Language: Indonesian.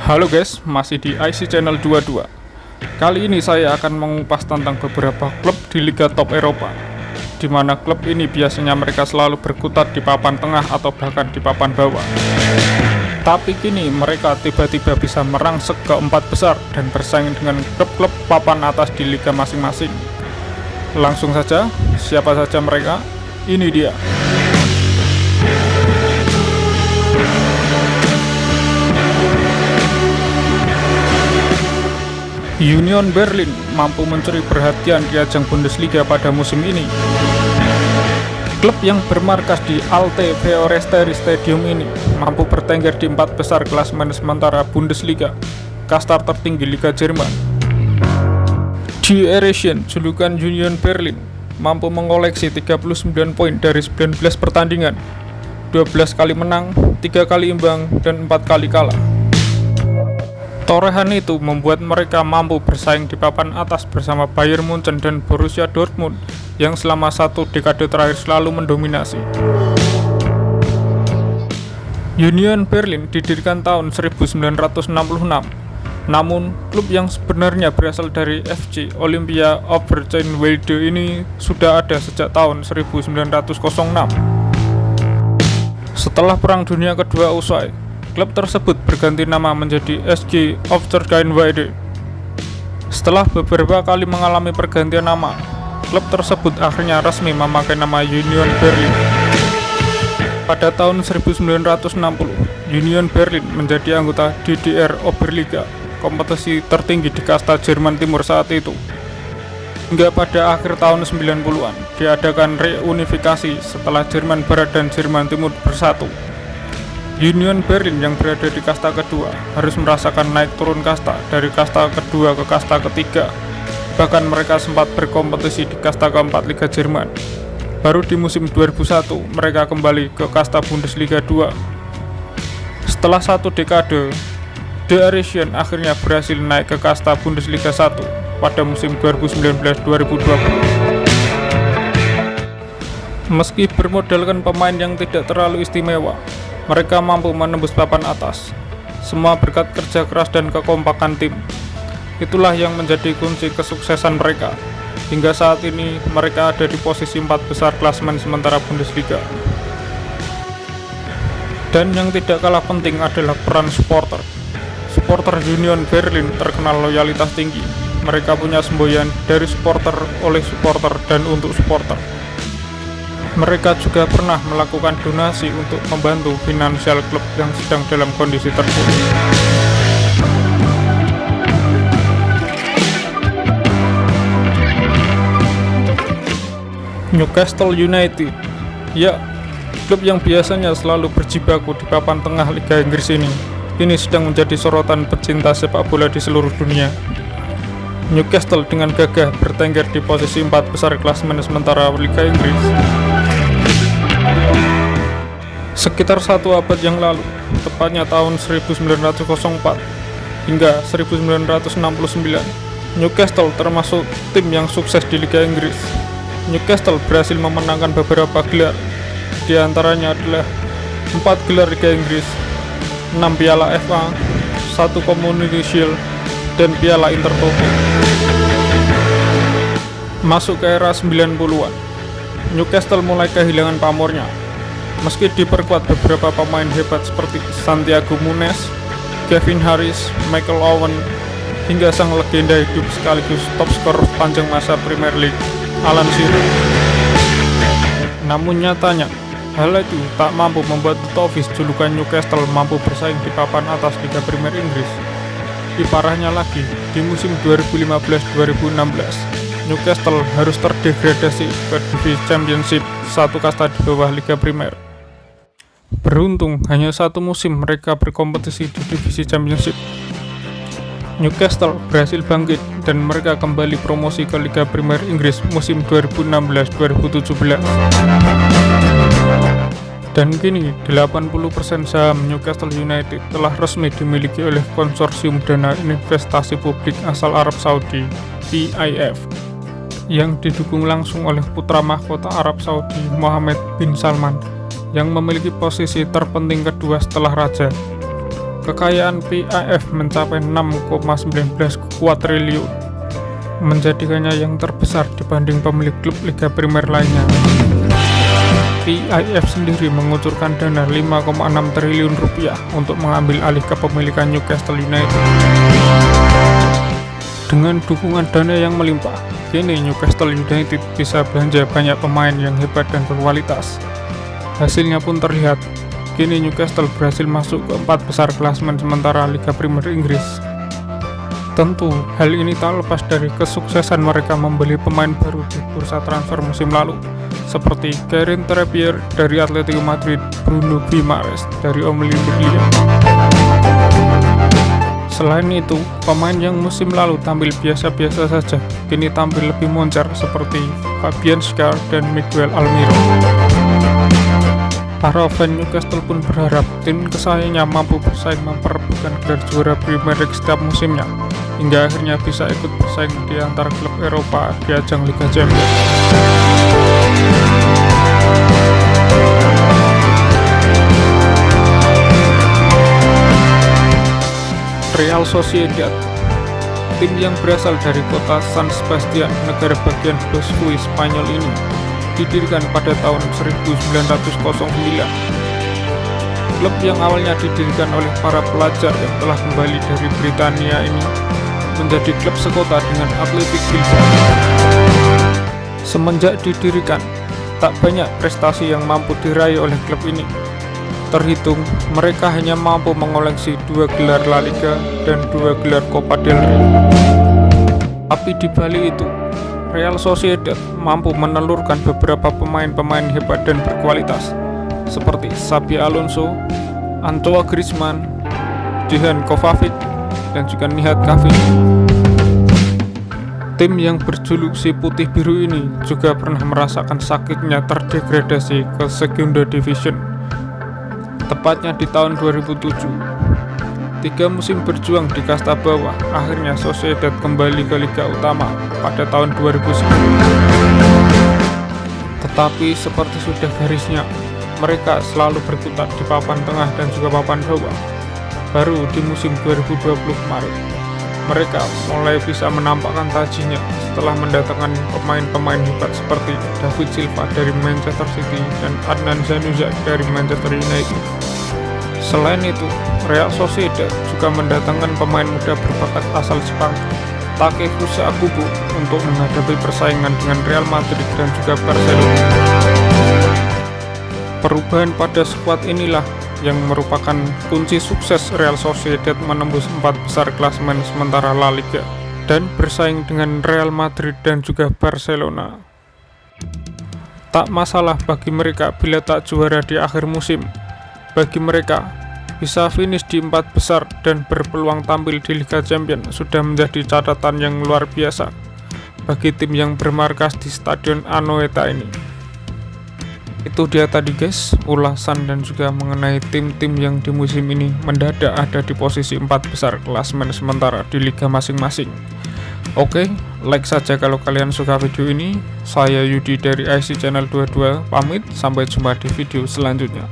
Halo guys, masih di IC Channel 22. Kali ini saya akan mengupas tentang beberapa klub di Liga Top Eropa, di mana klub ini biasanya mereka selalu berkutat di papan tengah atau bahkan di papan bawah. Tapi kini mereka tiba-tiba bisa merangsek ke 4 besar dan bersaing dengan klub-klub papan atas di liga masing-masing. Langsung saja, siapa saja mereka? Ini dia. Union Berlin mampu mencuri perhatian di ajang Bundesliga pada musim ini. Klub yang bermarkas di Alte Veoresteri Stadium ini mampu bertengger di 4 besar klasemen sementara Bundesliga, kasta tertinggi Liga Jerman. Die Eredivisie, julukan Union Berlin, mampu mengoleksi 39 poin dari 19 pertandingan, 12 kali menang, 3 kali imbang, dan 4 kali kalah. Torehan itu membuat mereka mampu bersaing di papan atas bersama Bayern Munchen dan Borussia Dortmund yang selama 1 dekade terakhir selalu mendominasi. Union Berlin didirikan tahun 1966, namun klub yang sebenarnya berasal dari FC Olympia Oberrheinwalde ini sudah ada sejak tahun 1906. Setelah Perang Dunia Kedua usai, klub tersebut berganti nama menjadi SG Oberrheinwalde. Setelah beberapa kali mengalami pergantian nama, klub tersebut akhirnya resmi memakai nama Union Berlin. Pada tahun 1960, Union Berlin menjadi anggota DDR Oberliga, kompetisi tertinggi di kasta Jerman Timur saat itu. Hingga pada akhir tahun 90-an, diadakan reunifikasi setelah Jerman Barat dan Jerman Timur bersatu. Union Berlin yang berada di kasta kedua harus merasakan naik turun kasta dari kasta kedua ke kasta ketiga. Bahkan mereka sempat berkompetisi di kasta keempat Liga Jerman. Baru di musim 2001 mereka kembali ke kasta Bundesliga 2. Setelah 1 dekade, Die Eredivisie akhirnya berhasil naik ke kasta Bundesliga 1 pada musim 2019-2020. Meski bermodalkan pemain yang tidak terlalu istimewa, mereka mampu menembus papan atas, semua berkat kerja keras dan kekompakan tim. Itulah yang menjadi kunci kesuksesan mereka. Hingga saat ini mereka ada di posisi 4 besar klasemen sementara Bundesliga. Dan yang tidak kalah penting adalah peran supporter. Supporter Union Berlin terkenal loyalitas tinggi. Mereka punya semboyan dari supporter, oleh supporter, dan untuk supporter. Mereka juga pernah melakukan donasi untuk membantu finansial klub yang sedang dalam kondisi terpuruk. Newcastle United, ya, klub yang biasanya selalu berjibaku di papan tengah Liga Inggris ini sedang menjadi sorotan pecinta sepak bola di seluruh dunia. Newcastle dengan gagah bertengger di posisi 4 besar klasemen sementara Liga Inggris. Sekitar 1 abad yang lalu, tepatnya tahun 1904 hingga 1969, Newcastle termasuk tim yang sukses di Liga Inggris. Newcastle berhasil memenangkan beberapa gelar, di antaranya adalah 4 gelar Liga Inggris, 6 piala FA, 1 Community Shield, dan piala Intertoto. Masuk ke era 90-an, Newcastle mulai kehilangan pamornya. Meski diperkuat beberapa pemain hebat seperti Santiago Munez, Kevin Harris, Michael Owen, hingga sang legenda hidup sekaligus top skor panjang masa Premier League, Alan Shearer. Namun nyatanya, hal itu tak mampu membuat The Toffees julukan Newcastle mampu bersaing di papan atas Liga Premier Inggris. Di parahnya lagi, di musim 2015-2016, Newcastle harus terdegradasi ke divisi Championship, 1 kasta di bawah Liga Primer. Beruntung hanya 1 musim mereka berkompetisi di divisi Championship. Newcastle berhasil bangkit dan mereka kembali promosi ke Liga Primer Inggris musim 2016-2017. Dan kini 80% saham Newcastle United telah resmi dimiliki oleh konsorsium dana investasi publik asal Arab Saudi, PIF, yang didukung langsung oleh putra mahkota Arab Saudi Mohammed bin Salman, yang memiliki posisi terpenting kedua setelah raja. Kekayaan PIF mencapai 6,19 kuadriliun, menjadikannya yang terbesar dibanding pemilik klub Liga Primer lainnya. PIF sendiri mengucurkan dana 5,6 triliun rupiah untuk mengambil alih kepemilikan Newcastle United. Dengan dukungan dana yang melimpah, kini Newcastle United bisa belanja banyak pemain yang hebat dan berkualitas. Hasilnya pun terlihat, kini Newcastle berhasil masuk ke 4 besar klasemen sementara Liga Primer Inggris. Tentu, hal ini tak lepas dari kesuksesan mereka membeli pemain baru di bursa transfer musim lalu, seperti Kieran Trippier dari Atletico Madrid, Bruno Guimaraes dari Olympique Lyon. Selain itu, pemain yang musim lalu tampil biasa-biasa saja, kini tampil lebih moncer seperti Fabian Schär dan Miguel Almiron. Para fan Newcastle pun berharap tim kesayangannya mampu bersaing memperebutkan gelar juara Premier League setiap musimnya, hingga akhirnya bisa ikut bersaing di antara klub Eropa di ajang Liga Champions. Real Sociedad, tim yang berasal dari kota San Sebastian, negara bagian Basque Spanyol ini, didirikan pada tahun 1909. Klub yang awalnya didirikan oleh para pelajar yang telah kembali dari Britania ini menjadi klub sekota dengan Athletic Bilbao. Semenjak didirikan, tak banyak prestasi yang mampu diraih oleh klub ini. Terhitung, mereka hanya mampu mengoleksi 2 gelar La Liga dan 2 gelar Copa del Rey. Tapi di balik itu, Real Sociedad mampu menelurkan beberapa pemain-pemain hebat dan berkualitas, seperti Xabi Alonso, Antoine Griezmann, Dejan Kovacic, dan juga Nihat Kavin. Tim yang berjuluk si putih biru ini juga pernah merasakan sakitnya terdegradasi ke Segunda Division, tepatnya di tahun 2007. 3 musim berjuang di kasta bawah, akhirnya Sociedad kembali ke Liga Utama pada tahun 2010. Tetapi seperti sudah garisnya, mereka selalu berkutat di papan tengah dan juga papan bawah. Baru di musim 2020 kemarin, mereka mulai bisa menampakkan tajinya setelah mendatangkan pemain-pemain hebat seperti David Silva dari Manchester City dan Adnan Januzaj dari Manchester United. Selain itu, Real Sociedad juga mendatangkan pemain muda berbakat asal Jepang, Takefusa Kubo, untuk menghadapi persaingan dengan Real Madrid dan juga Barcelona. Perubahan pada skuad inilah yang merupakan kunci sukses Real Sociedad menembus 4 besar klasemen sementara La Liga dan bersaing dengan Real Madrid dan juga Barcelona. Tak masalah bagi mereka bila tak juara di akhir musim. Bagi mereka, bisa finish di 4 besar dan berpeluang tampil di Liga Champions sudah menjadi catatan yang luar biasa bagi tim yang bermarkas di Stadion Anoeta ini. Itu dia tadi guys, ulasan dan juga mengenai tim-tim yang di musim ini mendadak ada di posisi 4 besar klasemen sementara di liga masing-masing. Oke, like saja kalau kalian suka video ini. Saya Yudi dari IC Channel 22 pamit, sampai jumpa di video selanjutnya.